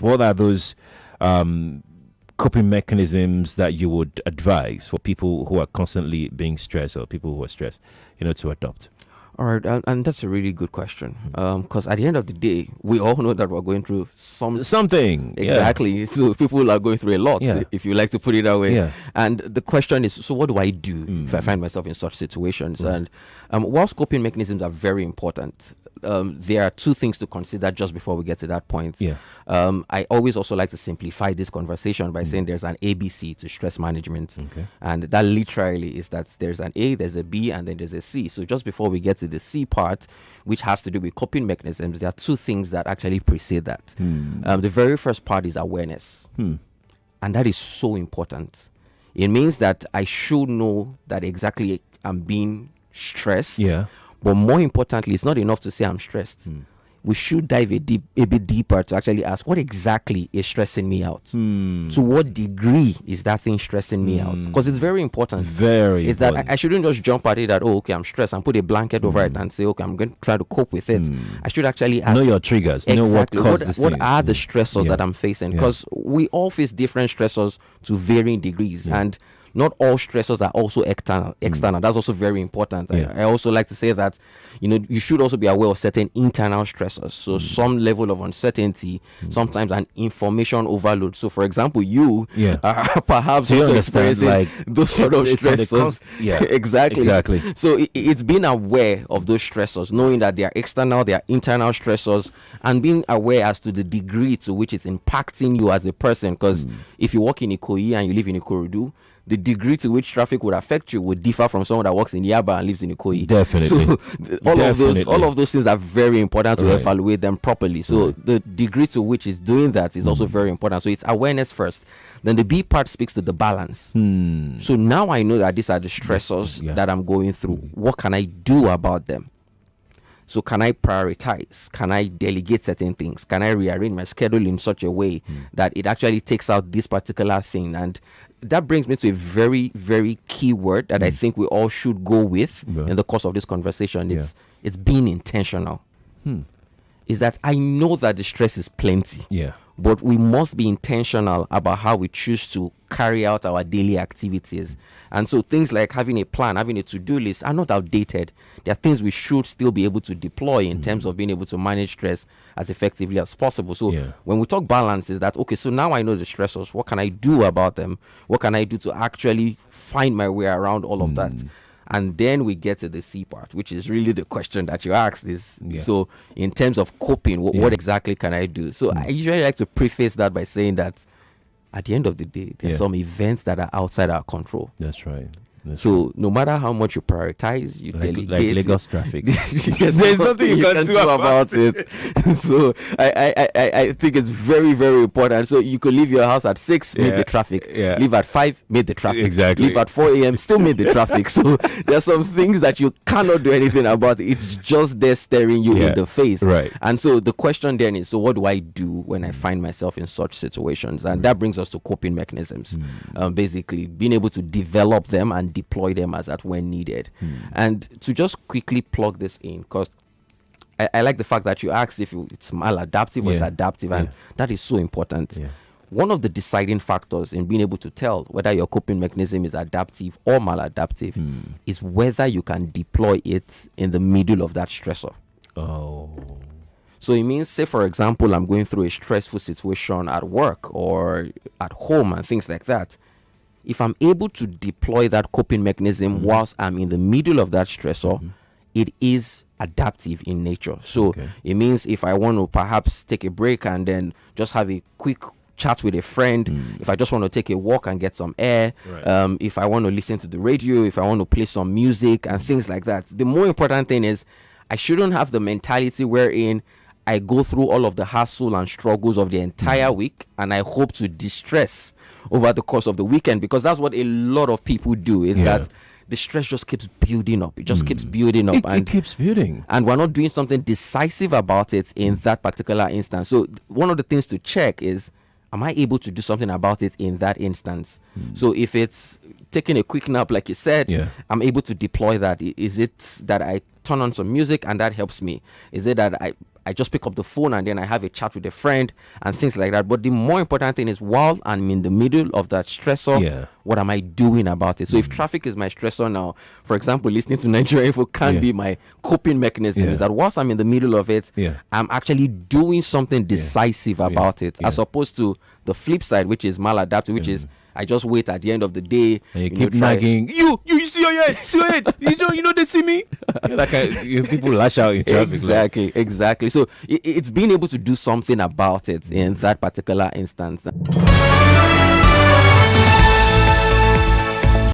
What are those coping mechanisms that you would advise for people who are constantly being stressed or people who are stressed, to adopt? All right, and that's a really good question. Because at the end of the day, we all know that we're going through something. Exactly. So people are going through a lot, Yeah. if you like to put it that way. Yeah. And the question is, so what do I do if I find myself in such situations? Right. And whilst coping mechanisms are very important, there are two things to consider just before we get to that point. Yeah. I always also like to simplify this conversation by saying there's an ABC to stress management. Okay. And that literally is that there's an A, there's a B, and then there's a C. So just before we get to the C part, which has to do with coping mechanisms, there are two things that actually precede that. The very first part is awareness. And that is so important. It means that I should know that exactly I'm being stressed. Yeah. But more importantly, it's not enough to say I'm stressed. We should dive a bit deeper to actually ask, what exactly is stressing me out? To what degree is that thing stressing me out? Because it's very important. Very It's important. that I shouldn't just jump at it that, oh, okay, I'm stressed, and put a blanket over it and say, okay, I'm going to try to cope with it. I should actually ask, Know your triggers. exactly, Know what caused what are the stressors Yeah. that I'm facing? Because we all face different stressors to varying degrees. And not all stressors are also external. That's also very important. I also like to say that, you should also be aware of certain internal stressors. So some level of uncertainty, sometimes an information overload. So for example, you are perhaps you also understand, experiencing like, those sort of it's on the stressors. Exactly. So it's being aware of those stressors, knowing that they are external, they are internal stressors, and being aware as to the degree to which it's impacting you as a person. Because if you work in Ikoyi and you live in Ikorodu, the degree to which traffic would affect you would differ from someone that works in Yaba and lives in Ikoyi. Definitely. So all of those things are very important to evaluate them properly. So the degree to which it's doing that is also very important. So it's awareness first. Then the B part speaks to the balance. So now I know that these are the stressors that I'm going through. What can I do about them? So can I prioritize? Can I delegate certain things? Can I rearrange my schedule in such a way that it actually takes out this particular thing? And that brings me to a very, very key word that I think we all should go with in the course of this conversation. It's being intentional. Is that I know that the stress is plenty. But we must be intentional about how we choose to carry out our daily activities. And so things like having a plan, having a to-do list are not outdated. There are things we should still be able to deploy in terms of being able to manage stress as effectively as possible. So when we talk balance, is that, okay, so now I know the stressors. What can I do about them? What can I do to actually find my way around all of that? And then we get to the C part, which is really the question that you asked is, so in terms of coping, what exactly can I do? So I usually like to preface that by saying that at the end of the day, there's some events that are outside our control. That's right. So no matter how much you prioritize, you delegate. Like Lagos traffic. There's nothing you can do about it. So I think it's very, very important. So you could leave your house at 6, meet the traffic. Leave at 5, meet the traffic. Exactly. Leave at 4 a.m., still meet the traffic. So there's some things that you cannot do anything about. It's just there staring you in the face. Right. And so the question then is, so what do I do when I find myself in such situations? And that brings us to coping mechanisms. Basically, being able to develop them and deploy them as at when needed. And to just quickly plug this in, because I like the fact that you asked if it's maladaptive or it's adaptive, and that is so important. One of the deciding factors in being able to tell whether your coping mechanism is adaptive or maladaptive is whether you can deploy it in the middle of that stressor. So it means, say for example, I'm going through a stressful situation at work or at home and things like that. If I'm able to deploy that coping mechanism whilst I'm in the middle of that stressor, it is adaptive in nature. So it means if I want to perhaps take a break and then just have a quick chat with a friend, if I just want to take a walk and get some air, if I want to listen to the radio, if I want to play some music and things like that. The more important thing is I shouldn't have the mentality wherein I go through all of the hassle and struggles of the entire week and I hope to distress over the course of the weekend, because that's what a lot of people do, is that the stress just keeps building up. It just keeps building up. It keeps building. And we're not doing something decisive about it in that particular instance. So one of the things to check is, am I able to do something about it in that instance? So if it's taking a quick nap, like you said, I'm able to deploy that. Is it that I turn on some music and that helps me? Is it that I just pick up the phone and then I have a chat with a friend and things like that. But the more important thing is, while I'm in the middle of that stressor, what am I doing about it? So if traffic is my stressor now, for example, listening to Nigeria Info can be my coping mechanism. Is that whilst I'm in the middle of it, I'm actually doing something decisive about it, as opposed to the flip side, which is maladaptive, which is I just wait at the end of the day. And you keep nagging. You see your head. You know they see me. People lash out in traffic. Exactly. So it's being able to do something about it in that particular instance.